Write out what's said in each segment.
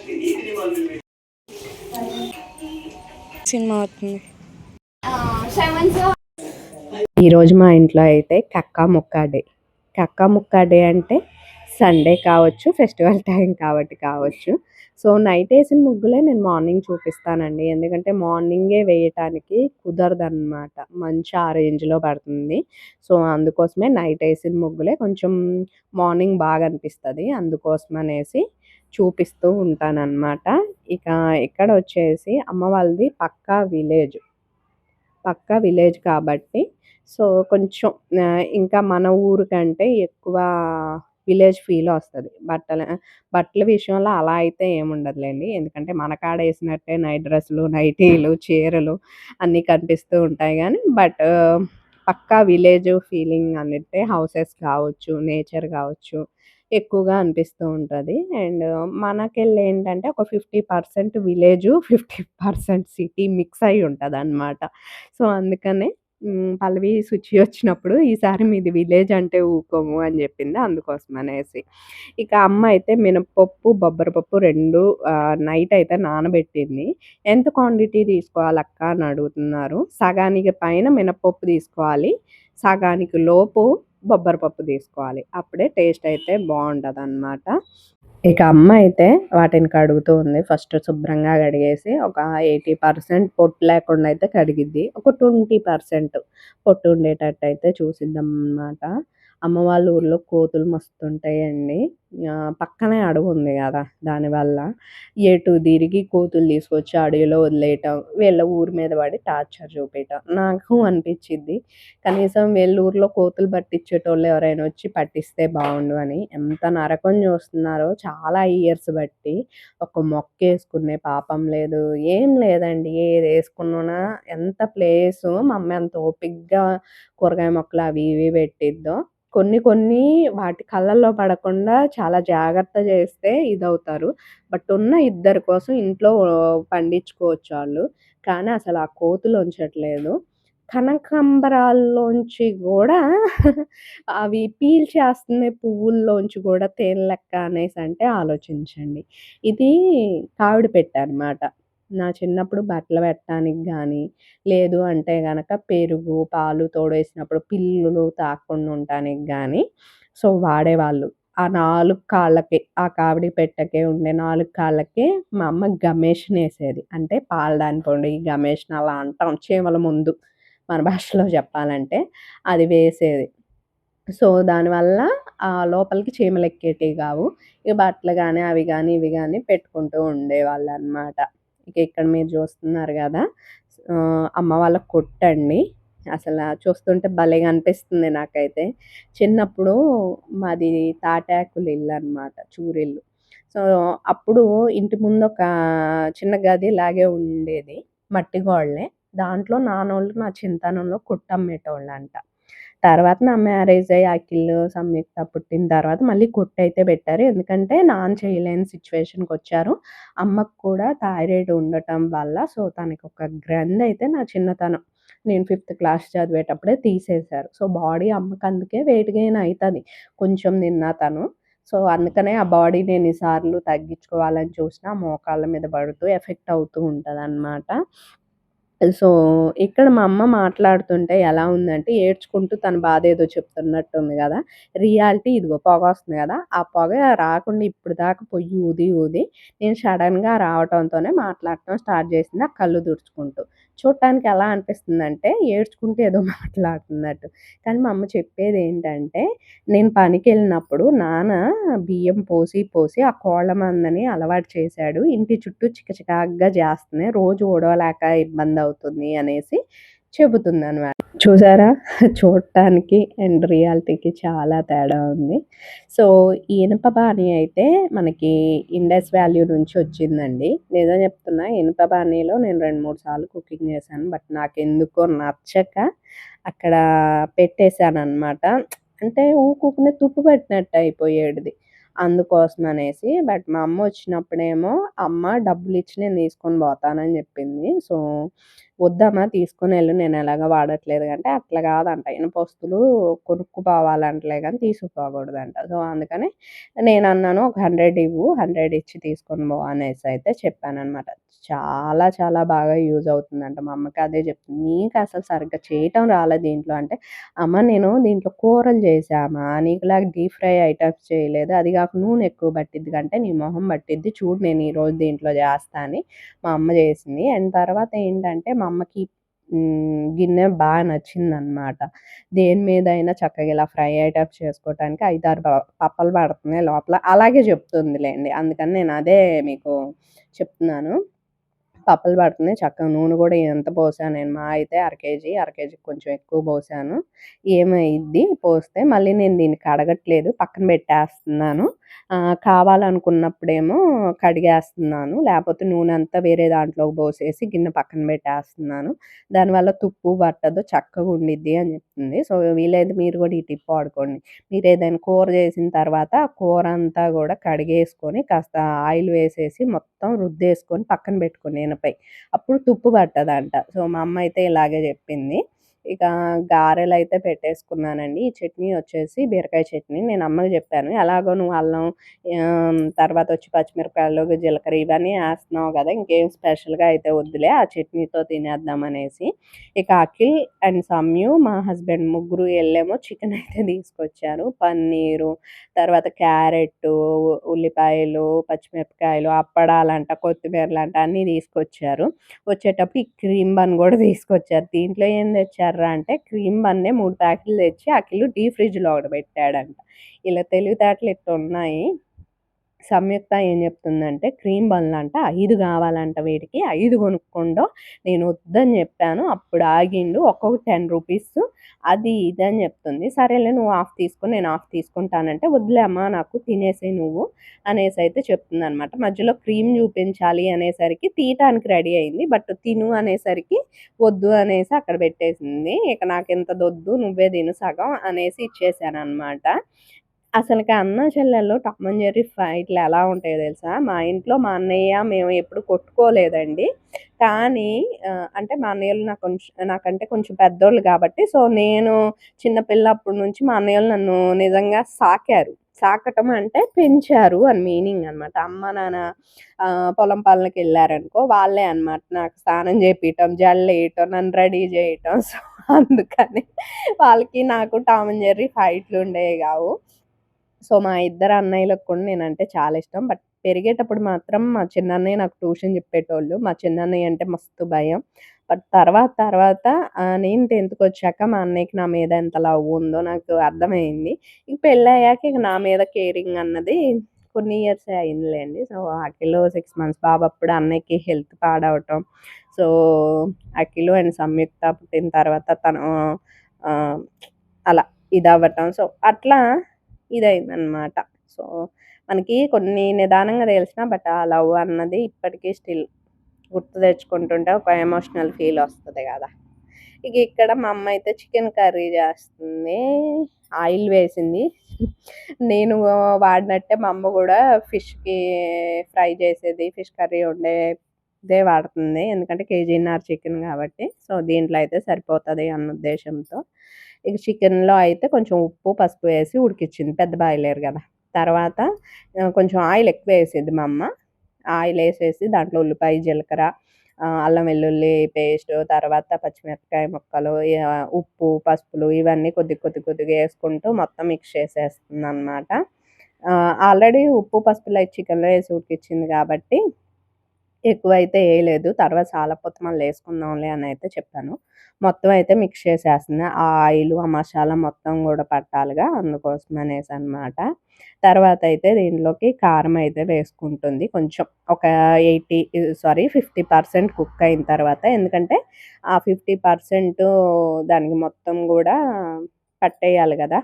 Cinema అవుతుంది. ఈరోజు మా ఇంట్లో అయితే కక్కా ముక్కా డే. కక్కా ముక్కా డే అంటే సండే కావచ్చు, ఫెస్టివల్ టైం కాబట్టి కావచ్చు. సో నైట్ వేసిన ముగ్గులే నేను మార్నింగ్ చూపిస్తానండి. ఎందుకంటే మార్నింగే వేయటానికి కుదరదనమాట. మంచి ఆ రేంజ్లో పడుతుంది. సో అందుకోసమే నైట్ వేసిన ముగ్గులే కొంచెం మార్నింగ్ బాగా అనిపిస్తుంది. అందుకోసం అనేసి చూపిస్తూ ఉంటానన్నమాట. ఇక ఇక్కడ వచ్చేసి అమ్మ వాళ్ళది పక్కా విలేజ్ కాబట్టి సో కొంచెం ఇంకా మన ఊరు కంటే ఎక్కువ విలేజ్ ఫీల్ వస్తది. బట్టల విషయంలో అలా అయితే ఏముండదులేండి. ఎందుకంటే మన కాడ వేసినట్టే నైట్ డ్రెస్సులు, నైటీలు, చీరలు అన్నీ కనిపిస్తూ ఉంటాయి గానీ పక్కా విలేజ్ ఫీలింగ్ అన్నట్టే హౌసెస్ కావచ్చు, నేచర్ కావచ్చు ఎక్కువగా అనిపిస్తూ ఉంటది. అండ్ మనకెళ్ళేంటంటే ఒక 50% విలేజు, 50% సిటీ మిక్స్ అయ్యి ఉంటదనమాట. సో అందుకనే పల్లవి సుచి వచ్చినప్పుడు ఈసారి మీది విలేజ్ అంటే ఊకోము అని చెప్పింది. అందుకోసమనేసి. ఇక అమ్మ అయితే మినపప్పు, బొబ్బరపప్పు 2 నైట్ అయితే నానబెట్టింది. ఎంత క్వాంటిటీ తీసుకోవాలక్క అని అడుగుతున్నారు. సగానికి పైన మినపప్పు తీసుకోవాలి. సగానికి లోపు బొబ్బరపప్పు తీసుకోవాలి. అప్పుడే టేస్ట్ అయితే బావుంటదనమాట. ఇక అమ్మ అయితే వాటిని కడుగుతూ ఉంది. ఫస్ట్ శుభ్రంగా కడిగేసి ఒక 80% పొట్టు లేకుండా అయితే కడిగిద్ది. ఒక 20% పొట్టు ఉండేటట్టయితే చూసిద్దనమాట. అమ్మ వాళ్ళ ఊర్లో కోతులు మస్తుంటాయండి. పక్కనే అడవుంది గదా! దానివల్ల ఎటు తిరిగి కోతులు తీసుకొచ్చి అడవిలో వదిలేయటం, వీళ్ళ ఊరి మీద పడి టార్చర్ చూపియటం. నాకు అనిపిచ్చిద్ది కనీసం వీళ్ళ ఊర్లో కోతులు పట్టించేటోళ్ళు ఎవరైనా వచ్చి పట్టిస్తే బావుండు అని. ఎంత నరకం చూస్తున్నారో చాలా ఇయర్స్ బట్టి. ఒక మొక్కేసుకునే పాపం లేదు. ఏం లేదండి. ఏదేసుకున్నా ఎంత ప్లేసు మా అమ్మ ఎంత ఓపికగా కూరగాయ మొక్కలు అవి ఇవి పెట్టిద్దో. కొన్ని కొన్ని వాటి కళ్ళల్లో పడకుండా చాలా జాగ్రత్త చేస్తే ఇదవుతారు. బట్ ఉన్న ఇద్దరి కోసం ఇంట్లో పండించుకోవచ్చాళ్ళు. కానీ అసలు ఆ కోతులు ఉంచట్లేదు. కనకాంబరాల్లోంచి గూడా అవి పీల్చేస్తున్నాయి పువ్వుల్లోంచి గూడా తేనె లెక్క అనేసంటే ఆలోచించండి. ఇది కావిడి పెట్టనమాట. నా చిన్నప్పుడు బట్టలు పెట్టడానికి గానీ, లేదు అంటే గనక పెరుగు, పాలు తోడేసినప్పుడు పిల్లులు తాకకుండా ఉండటానికి గానీ సో వాడేవాళ్ళు. ఆ 4 కాళ్ళకి ఆ కావిడి పెట్టకే ఉండే 4 కాళ్ళకే మా అమ్మ గమేషనేసేది. అంటే పాలదాని పొడి, గమేషం అలా అంటాం చీమల ముందు. మన భాషలో చెప్పాలంటే అది వేసేది. సో దానివల్ల లోపలికి చీమలెక్కేటివి గావు. ఇక బట్టలు గానీ, అవి గానీ, ఇవి గానీ పెట్టుకుంటూ ఉండేవాళ్ళనమాట. ఇక ఇక్కడ మీరు చూస్తున్నారు గదా! అమ్మ వాళ్ళ కొట్టండి. అసల చూస్తుంటే భలేగా అనిపిస్తుంది నాకైతే. చిన్నప్పుడు మాది తాటాకుల ఇల్లనమాట. చూరిల్లు. సో అప్పుడు ఇంటి ముందొక చిన్న గదిలాగే ఉండేది. మట్టి గోడలే. దాంట్లో నాన్నోళ్ళు నా చిన్నతనంలో కొట్టమ్మేటోళ్ళంట. తర్వాత నా మ్యారేజ్ అయ్యి అఖిల్, సంయుక్త పుట్టిన తర్వాత మళ్ళీ కొట్టయితే పెట్టారు. ఎందుకంటే నాన్న చేయలేని సిచ్యువేషన్‌కొచ్చారు. అమ్మకు కూడా థైరాయిడ్ ఉండటం వల్ల సో తనకొక గ్రంథయితే నా చిన్నతనం నేను 5థ్ క్లాస్ చదివేటప్పుడే తీసేశారు. సో బాడీ అమ్మకి అందుకే వెయిట్ గెయిన్ అయితది. కొంచెం తిన్నా తను. సో అందుకనే ఆ బాడీని ఎన్ని సార్లు తగ్గించుకోవాలని చూసినా మోకాళ్ళ మీద పడుతూ ఎఫెక్ట్ అవుతూ ఉంటదనమాట. సో, ఇక్కడ మా అమ్మ మాట్లాడుతుంటే ఎలా ఉందంటే, ఏడ్చుకుంటూ తన బాధేదో చెప్తున్నట్టుంది గదా! రియాలిటీ ఇదిగో పొగొస్తుంది గదా! ఆ పొగ రాకుండా ఇప్పటిదాకా పొయ్యి ఊది, ఊది నేను సడెన్‌గా రావటంతోనే మాట్లాడటం స్టార్ట్ చేసింది ఆ కళ్ళు తుడుచుకుంటూ. చూడటానికి ఎలా అనిపిస్తుందంటే, ఏడ్చుకుంటూ ఏదో మాట్లాడుతున్నట్టు. కానీ మా అమ్మ చెప్పేదేంటంటే, నేను పనికెళ్ళినప్పుడు నాన్న బియ్యం పోసి, పోసి ఆ కోళ్ళ మందని అలవాటు చేశాడు. ఇంటి చుట్టూ చికచికాగ్గా చేస్తున్నాయి. రోజు ఊడవలేక ఇబ్బందవుతుంది అనేసి చెబుతుందనమాట. చూసారా? చూడటానికి అండ్ రియాలిటీకి చాలా తేడా ఉంది. సో, ఈ ఇనప బాణీ అయితే మనకి ఇండస్ వ్యాలీ నుంచి వచ్చిందండి. నిజం చెప్తున్నా ఇనుప బాణీలో నేను 2, 3 సార్లు కుకింగ్ చేశాను. బట్ నాకెందుకో నచ్చక అక్కడ పెట్టేసాననమాట. అంటే ఊకూకనే తుప్పు పట్టినట్టు అయిపోయేటిది. అందుకోసమనేసి. బట్ మా అమ్మ వచ్చినప్పుడేమో అమ్మ డబ్బులిచ్చి నేను తీసుకొని పోతానని చెప్పింది. సో, "వద్దమ్మా తీసుకొనెళ్ళు నేనెలాగో వాడట్లేదు" అంటే, "అట్లా కాదంట ఇనుపొస్తులు కొనుక్కుపోవాలంటలే గానీ తీసుకుపోకూడదంట." సో, అందుకని నేనన్నాను, "ఒక 100 ఇవ్వు. 100 ఇచ్చి తీసుకొని పో" అనేసయితే చెప్పాననమాట. చాలా చాలా బాగా యూజ్ అవుతుందంట. మా అమ్మకి అదే చెప్తుంది. "నీకసలు సరిగ్గా చేయటం రాలే దీంట్లో" అంటే, "అమ్మ నేను దీంట్లో కూరలు చేశా అమ్మ. నీకులాగా డీప్ ఫ్రై ఐటమ్స్ చేయలేదు. అది గాక నూనె ఎక్కువ పట్టిద్ది కంటే నీ మొహం పట్టిద్ది. చూడు నేను ఈరోజు దీంట్లో చేస్తా" అని మా అమ్మ చేసింది. అండ్ తర్వాత ఏంటంటే మా అమ్మకి గిన్నె నచ్చిందనమాట. దేని మీదైనా చక్కగా ఇలా ఫ్రై ఐటమ్స్ చేసుకోవటానికి 5, 6 పప్పలు పడుతున్నాయి లోపల. అలాగే చెప్తుందిలెండి. అందుకని నేను అదే మీకు చెప్తున్నాను. పప్పలు పడుతున్నాయి. చక్కగా నూనె గూడా ఎంత పోసాను నేను మహా అయితే అర కేజీకి కొంచెం ఎక్కువ పోసాను. ఏమైద్ది పోస్తే మళ్ళీ నేను దీన్ని కడగట్లేదు. పక్కన పెట్టేస్తున్నాను. కావాలనుకున్నప్పుడేమో కడిగేస్తున్నాను. లేపోతే నూనంతా వేరే దాంట్లోకి పోసేసి గిన్నె పక్కన పెట్టేస్తున్నాను. దానివల్ల తుప్పు పట్టదు. చక్కగా ఉండిద్ది అని చెప్తుంది. సో, వీలైతే మీరు గూడా ఈ టిప్ వాడుకోండి. మీరేదైనా కూర చేసిన తర్వాత కూర అంతా గూడా కడిగేసుకొని కాస్త ఆయిల్ వేసేసి మొత్తం రుద్దేసుకొని పక్కన పెట్టుకొని ఎనపై. అప్పుడు తుప్పు పట్టదంట. సో, మా అమ్మ అయితే ఇలాగే చెప్పింది. ఇక గారెలైతే పెట్టేసుకున్నానండి. ఈ చట్నీ వచ్చేసి బీరకాయ చట్నీ. నేను అమ్మకి చెప్పాను. ఎలాగో నువ్వు అల్లం తర్వాతొచ్చి పచ్చిమిరపకాయలు, జీలకర్ర ఇవన్నీ ఏస్తున్నావు గదా! ఇంకేం స్పెషల్‌గా అయితే వద్దులే. ఆ చట్నీతో తినేద్దాం అనేసి. ఇక అఖిల్ అండ్ సమ్యు మా హస్బెండ్ ముగ్గురు ఎళ్ళేమో చికెన్ అయితే తీసుకొచ్చారు. పన్నీరు, తర్వాత క్యారెట్టు, ఉల్లిపాయలు, పచ్చిమిరపకాయలు, అప్పడాలంట, కొత్తిమీరలంట అన్నీ తీసుకొచ్చారు. వచ్చేటప్పుడు ఈ క్రీమ్ బన్ గూడా తీసుకొచ్చారు. దీంట్లో ఏం తెచ్చార్రా అంటే క్రీమ్ బన్నే 3 ప్యాకెట్లు తెచ్చి అఖిల్ డీప్ ఫ్రిడ్జ్‌లో ఒకటి పెట్టాడంట. ఈళ్ళ తెలివితేటలు ఇట్టున్నాయి. సంయుక్త ఏం చెప్తుందంటే క్రీమ్ బన్‌లంట 5 కావాలంట వీడికి. 5 కొనుక్కోండో నేను వద్దని చెప్పాను. అప్పుడు ఆగిండు. ఒక్కొక్కటి 10 రూపీస్ అది ఇది అని చెప్తుంది. సరేలే నువ్వు హాఫ్ తీసుకో నేను హాఫ్ తీసుకుంటానంటే, వద్దులే అమ్మ నాకు తినేసేయి నువ్వు అనేసైతే చెప్తుందనమాట. మధ్యలో క్రీమ్ చూపించాలి అనేసరికి తీయటానికి రెడీ అయింది. బట్ తిను అనేసరికి వద్దు అనేసి అక్కడ పెట్టేసింది. ఇక నాకింతదొద్దు నువ్వే తిను సగం అనేసి ఇచ్చేసాననమాట. అసలకి అన్నా చెల్లెల్లో టామ్ అండ్ జెర్రీ ఫైట్‌లు ఎలా ఉంటాయో తెలుసా? మా ఇంట్లో మా అన్నయ్య, మేము ఎప్పుడు కొట్టుకోలేదండి. కానీ అంటే మా అన్నయ్యోళ్ళు నాకంటే కొంచెం పెద్దోళ్ళు కాబట్టి, సో, నేను చిన్న పిల్లప్పటి నుంచి మా అన్నయ్యోళ్ళు నన్ను నిజంగా సాకారు. సాకటం అంటే పెంచారు అని మీనింగ్ అనమాట. అమ్మ, నాన్న పొలం పనులకెళ్లారనుకో వాళ్ళే అనమాట నాకు స్నానం చేపియటం, జడలేయటం, నన్ను రెడీ చేయటం. సో, అందుకని వాళ్ళకి నాకు టామ్ అండ్ జెర్రీ ఫైట్‌లుండేవి గావు. సో, మా ఇద్దరు అన్నయ్యలకు కూడా నేనంటే చాలా ఇష్టం. బట్ పెరిగేటప్పుడు మాత్రం మా చిన్నన్నయ్య నాకు ట్యూషన్ చెప్పేటోళ్ళు. మా చిన్నన్నయ్య అంటే మస్తు భయం. బట్ తర్వాత తర్వాత నేను 10థ్‌కొచ్చాక మా అన్నయ్యకి నా మీద ఎంత లవ్ ఉందో నాకు అర్థమైంది. ఇక పెళ్ళయ్యాక ఇక నా మీద కేరింగ్ అన్నది కొన్ని ఇయర్సే అయిందిలెండి. సో, అఖిల్ 6 మంత్స్ బాబప్పుడు అన్నయ్యకి హెల్త్ పాడవటం. సో, అఖిల్ అండ్ సంయుక్త పుట్టిన తర్వాత తను ఆహ్, అలా ఇదవ్వటం. సో, అట్లా ఇదయిందనమాట. సో, మనకి కొన్ని నిదానంగా తెలిసినా బట్ ఆ లవ్ అన్నది ఇప్పటికి స్టిల్ గుర్తు తెచ్చుకుంటుంటే ఒక ఎమోషనల్ ఫీలొస్తది గదా! ఇక ఇక్కడ మా అమ్మయితే చికెన్ కర్రీ జేస్తుంది. ఆయిల్ వేసింది. నేను వాడినట్టే మా అమ్మ గూడా ఫిష్‌కి ఫ్రై చేసేది, ఫిష్ కర్రీ వండేదే వాడుతుంది. ఎందుకంటే కేజీన్నర చికెన్ గాబట్టి. సో, దీంట్లో అయితే సరిపోతది అన్న ఉద్దేశంతో. ఇక చికెన్‌లో అయితే కొంచెం ఉప్పు, పసుపు వేసి ఉడికిచ్చింది. పెద్ద బాయిలర్ గదా! తర్వాత కొంచెం ఆయిల్ ఎక్కువేసేది మా అమ్మ. ఆయిలేసేసి దాంట్లో ఉల్లిపాయ, జీలకర్ర, అల్లం వెల్లుల్లి పేస్టు, తర్వాత పచ్చిమిరపకాయ ముక్కలు, ఉప్పు, పసుపులు ఇవన్నీ కొద్దిగా యేసుకుంటూ మొత్తం మిక్స్ చేసేస్తుందనమాట. ఆల్రెడీ ఉప్పు, పసుపులు చికెన్‌లో యేసి ఉడికిచ్చింది గాబట్టి ఎక్కువైతే ఏయలేదు. తర్వాత సాలపోతే మళ్ళేసుకుందాంలే అనయితే చెప్పాను. మొత్తం అయితే మిక్స్ చేసేస్తున్నా. ఆ ఆయిలు, ఆ మసాలా మొత్తం గూడా పట్టాలిగా అందుకోసమనేసనమాట. తర్వాతయితే దీంట్లోకి కారం అయితే వేసుకుంటుంది. కొంచెం ఒక 50% కుక్ అయిన తర్వాత ఎందుకంటే, ఆ 50% దానికి మొత్తం గూడా పట్టేయాలి గదా!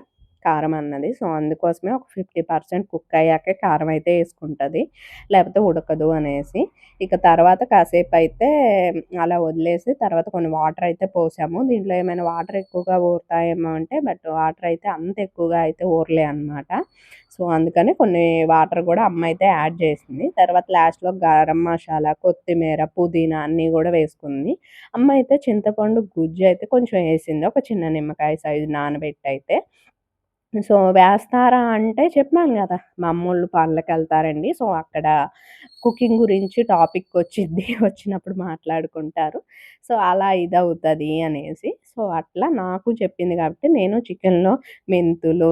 కారం అన్నది. సో, అందుకోసమే ఒక 50% కుక్ అయ్యాకే కారం అయితే యేసుకుంటది. లేపోతే ఉడకదు అనేసి. ఇక తర్వాత కాసేపయితే అలా వదిలేసి తర్వాత కొన్ని వాటర్ అయితే పోసాము. దీంట్లో ఏమైనా వాటర్ ఎక్కువగా ఊరుతాయేమో అంటే వాటర్ అయితే అంత ఎక్కువగా అయితే ఊరలే అనమాట. సో, అందుకని కొన్ని వాటర్ గూడా అమ్మయితే యాడ్ చేసింది. తర్వాత లాస్ట్‌లో గరం మసాలా, కొత్తిమీర, పుదీనా అన్నీ గూడా వేసుకుంది. అమ్మ అయితే చింతపండు గుజ్జయితే కొంచెం యేసింది. ఒక చిన్న నిమ్మకాయ సైజు నానబెట్టయితే. సో, వేస్తారా అంటే చెప్పాను గదా! మా అమ్మోళ్ళు పనులకెళ్తారండి. సో, అక్కడ కుకింగ్ గురించి టాపికొచ్చిద్ది. వచ్చినప్పుడు మాట్లాడుకుంటారు. సో, అలా ఇదవుతది అనేసి. సో, అట్లా నాకు చెప్పింది కాబట్టి నేను చికెన్‌లో మెంతులు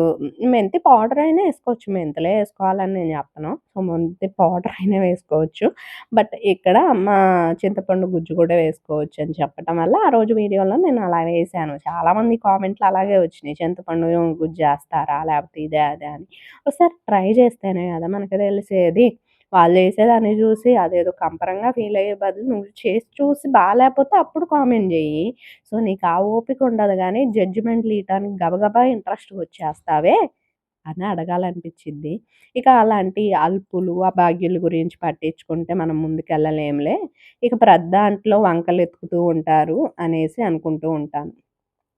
మెంతి పౌడరయినా యేసుకోవచ్చు. మెంతులే యేసుకోవాలని నేను చెప్పను. సో, మెంతి పౌడరయినా వేసుకోవచ్చు. బట్ ఇక్కడ అమ్మ చింతపండు గుజ్జు కూడా వేసుకోవచ్చని చెప్పటం వల్ల ఆ రోజు వీడియోలో నేను అలా వేశాను. చాలామంది కామెంట్లు అలాగే వచ్చినియి. చింతపండు గుజ్జేస్తారా? లేపోతే ఇదా అదా అని. ఒకసారి ట్రై చేస్తేనే గదా మనకు తెలిసేది. వాళ్ళు చేసేదాన్ని జూసి అదేదో కంపరంగా ఫీలయ్యే బదులు నువ్వు చేసి చూసి బాలేపోతే అప్పుడు కామెంట్ జెయ్యి. సో, నీకు ఆ ఓపిక ఉండదు గానీ జడ్జిమెంట్‌లియటానికి గబగబా ఇంట్రెస్ట్‌గొచ్చేస్తావే అని అడగాలనిపిచ్చిద్ది. ఇక అలాంటి అల్పులు, అభాగ్యుల గురించి పట్టించుకుంటే మనం ముందుకెళ్ళలేంలే. ఇక దాంట్లో వంకలెతుకుతూ ఉంటారు అనేసి అనుకుంటూ ఉంటాను.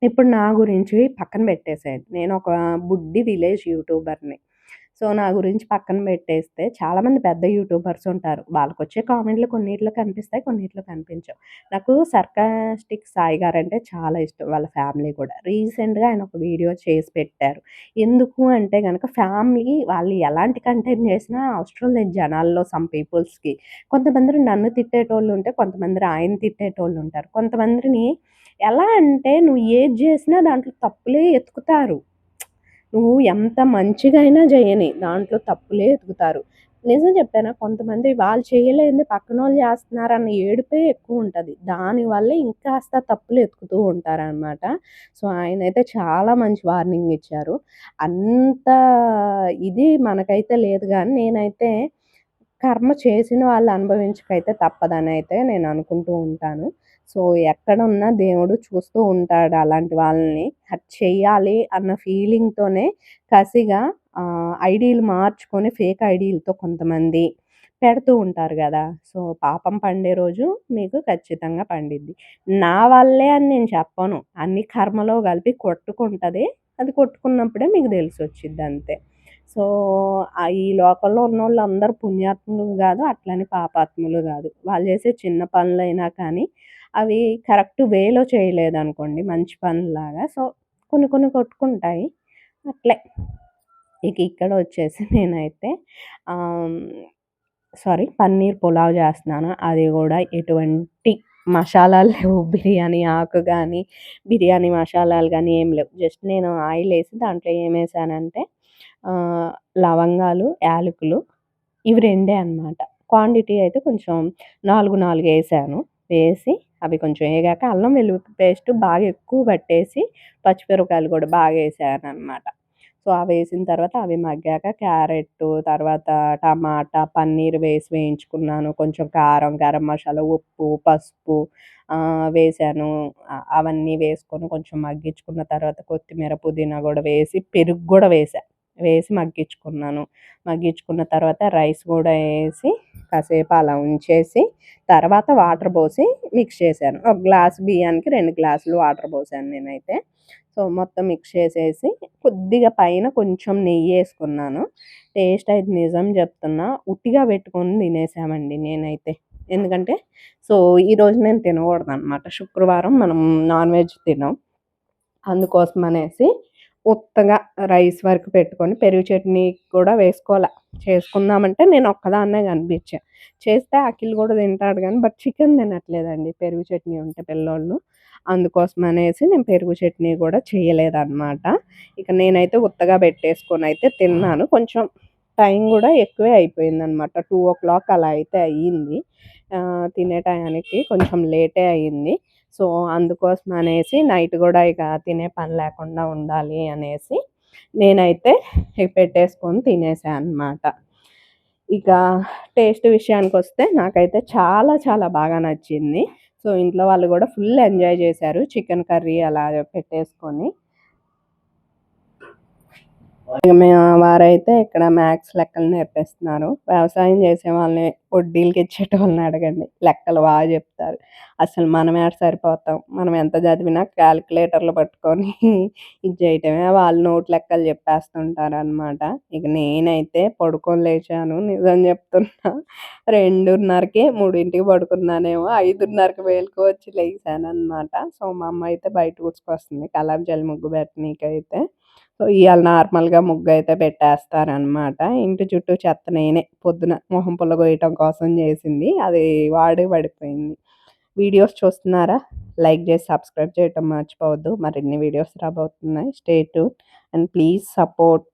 ఇప్పుడు నా గురించి పక్కన పెట్టేసేయండి. నేనొక బుడ్డి విలేజ్ యూట్యూబర్‌ని. సో, నా గురించి పక్కన పెట్టేస్తే చాలామంది పెద్ద యూట్యూబర్స్ ఉంటారు. వాళ్ళకొచ్చే కామెంట్‌లు కొన్నిట్లో కనిపిస్తాయి, కొన్నిట్లో కనిపించవు. నాకు సర్కాస్టిక్ సాయి గారంటే చాలా ఇష్టం. వాళ్ళ ఫ్యామిలీ కూడా. రీసెంట్‌గా ఆయన ఒక వీడియో చేసి పెట్టారు. ఎందుకు అంటే గనక ఫ్యామిలీ వాళ్ళు ఎలాంటి కంటెంట్ చేసినా అవసరం లేదు జనాల్లో సమ్ పీపుల్స్‌కి. కొంతమందిని నన్ను తిట్టేటోళ్ళుంటే, కొంతమంది ఆయన్ని తిట్టేటోళ్ళుంటారు. కొంతమందిని ఎలా అంటే నువ్వు ఏది జేసినా దాంట్లో తప్పులే ఎతుకుతారు. నువ్వు ఎంత మంచిగైనా జెయ్యని, దాంట్లో తప్పులే ఎతుకుతారు. నిజం చెప్పానా? కొంతమంది వాళ్ళు చేయలేనిది పక్కనోళ్ళు జేస్తన్నారన్న ఏడుపే ఎక్కువుంటది. దానివల్ల ఇంకాస్త తప్పులు ఎతుకుతూ ఉంటారనమాట. సో, ఆయనైతే చాలా మంచి వార్నింగ్ ఇచ్చారు. అంత ఇది మనకైతే లేదు గానీ, నేనైతే కర్మ చేసిన వాళ్ళు అనుభవించకైతే తప్పదనైతే నేను అనుకుంటూ ఉంటాను. సో, ఎక్కడున్నా దేవుడు చూస్తూ ఉంటాడు అలాంటి వాళ్ళని. అది చెయ్యాలి అన్న ఫీలింగ్‌తోనే కసిగా ఐడీలు మార్చుకొని ఫేక్ ఐడీలతో కొంతమంది పెడుతూ ఉంటారు గదా! సో, పాపం పండే రోజు మీకు ఖచ్చితంగా పండిద్ది. నా వల్లే అని నేను చెప్పను. అన్ని కర్మలో కలిపి కొట్టుకుంటది. అది కొట్టుకున్నప్పుడే మీకు తెలిసొచ్చిద్దంతే. సో, ఈ లోకంలో ఉన్నోళ్ళందరూ పుణ్యాత్ములు గాదు. అట్లని పాపాత్ములు గాదు. వాళ్ళు చేసే చిన్న పనులైనా కానీ, అవి కరెక్ట్ వేలో చేయలేదనుకోండి మంచి పనుల్లాగా. సో, కొన్ని కొన్ని కొట్టుకుంటాయి. అట్లే. ఇక ఇక్కడొచ్చేసి నేనైతే ఆహ్, సారీ పన్నీర్ పులావ్ చేస్తున్నాను. అది గూడా ఎటువంటి మషాలాలు లేవు. బిర్యానీ ఆకు గానీ, బిర్యానీ మషాలాలు గానీ ఏం లేవు. జస్ట్ నేను ఆయిలేసి దాంట్లో ఏమేసానంటే ఆహ్, లవంగాలు, యాలకులు ఇవి రెండే అనమాట. క్వాంటిటీ అయితే కొంచెం 4, 4 ఏసాను. వేసి అవి కొంచెం ఏగాక అల్లం వెల్లుల్లి పేస్ట్ బాగా ఎక్కువ పట్టేసి, పచ్చిమిరపకాయలు కూడా బాగా ఏసాననమాట. సో, అవేసిన తర్వాత అవి మగ్గాక క్యారెట్టు, తర్వాత టమాటా, పన్నీర్ వేసి వేయించుకున్నాను. కొంచెం కారం, గరం మసాలా, ఉప్పు, పసుపు వేశాను. అవన్నీ వేసుకొని కొంచెం మగ్గించుకున్న తర్వాత కొత్తిమీర, పుదీనా గూడా వేసి, పెరుగు గూడా వేసా. వేసి మగ్గించుకున్నాను. మగ్గించుకున్న తర్వాత రైస్ గూడా ఏసి కాసేపు అలా ఉంచేసి, తర్వాత వాటర్ పోసి మిక్స్ చేశాను. ఒక గ్లాస్ బియ్యానికి 2 గ్లాసులు వాటర్ పోసాను నేనైతే. సో, మొత్తం మిక్స్ చేసేసి కొద్దిగా పైన కొంచెం నెయ్యేసుకున్నాను. టేస్ట్ అయితే నిజం చెప్తున్నా ఉట్టిగా పెట్టుకొని తినేసామండి నేనైతే. ఎందుకంటే సో, ఈరోజు నేను తినకూడదనమాట. శుక్రవారం మనం నాన్ వెజ్ తినం. అందుకోసమనేసి ఉత్తగా రైస్ వరకు పెట్టుకొని పెరుగు చట్నీ కూడా వేసుకోలా. చేసుకుందామంటే నేనొక్కదాన్నే కనిపించా. చేస్తే అఖిల్ గూడా తింటాడు గానీ, చికెన్ తినట్లేదండి పెరుగు చట్నీ ఉంటే పిల్లోళ్ళు. అందుకోసమనేసి నేను పెరుగు చట్నీ గూడా చేయలేదనమాట. ఇక నేనైతే ఉత్తగా పెట్టేసుకొనైతే తిన్నాను. కొంచెం టైం గూడా ఎక్కువే అయిపోయిందనమాట. 2:00 అలా అయితే అయ్యింది. తినే టయానికి కొంచెం లేటే అయింది. సో, అందుకోసమనేసి నైట్ గూడా ఇక తినే పని లేకుండా ఉండాలి అనేసి నేనైతే ఇక పెట్టేసుకొని తినేసా అనమాట. ఇక టేస్ట్ విషయానికొస్తే నాకైతే చాలా చాలా బాగా నచ్చింది. సో, ఇంట్లో వాళ్ళు గూడా ఫుల్ ఎంజాయ్ జేశారు. చికెన్ కర్రీ అలా పెట్టేసుకొని. ఇక వారైతే ఇక్కడ మ్యాథ్స్ లెక్కలు నేర్పిస్తున్నారు. వ్యవసాయం చేసే వాళ్ళని, వడ్డీలకి ఇచ్చేటోళ్ళని అడగండి. లెక్కలు చెప్తారు. అసలు మనం ఏడ సరిపోతాం. మనం ఎంత చదివినా కాలిక్యులేటర్లు పట్టుకొని ఇది చేయటమే. వాళ్ళు నోటి లెక్కలు చెప్పేస్తుంటారనమాట. ఇక నేనైతే పడుకొని లేచాను. నిజం చెప్తున్నా. 2:30కి 3కి పడుకున్నానేమో. 5:30కి మెలుకువొచ్చి లెగిసాననమాట. సో, మా అమ్మ అయితే బయట ఊడ్చుకొస్తుంది. కల్లాపు జల్లి ముగ్గు పెట్టనీకైతే. సో, ఇయాల నార్మల్‌గా ముగ్గయితే పెట్టేస్తాననమాట. ఇంటి చుట్టూ చెత్త నేనే పొద్దున మొహం పుల్లగొయ్యటం కోసం జేసింది. అది వాడే పడిపోయింది. వీడియోస్ చూస్తున్నారా? లైక్ జేసి, సబ్స్క్రైబ్ చేయటం మర్చిపోవద్దు. మరిన్ని వీడియోస్ రాబోతున్నాయి. Stay tune and please support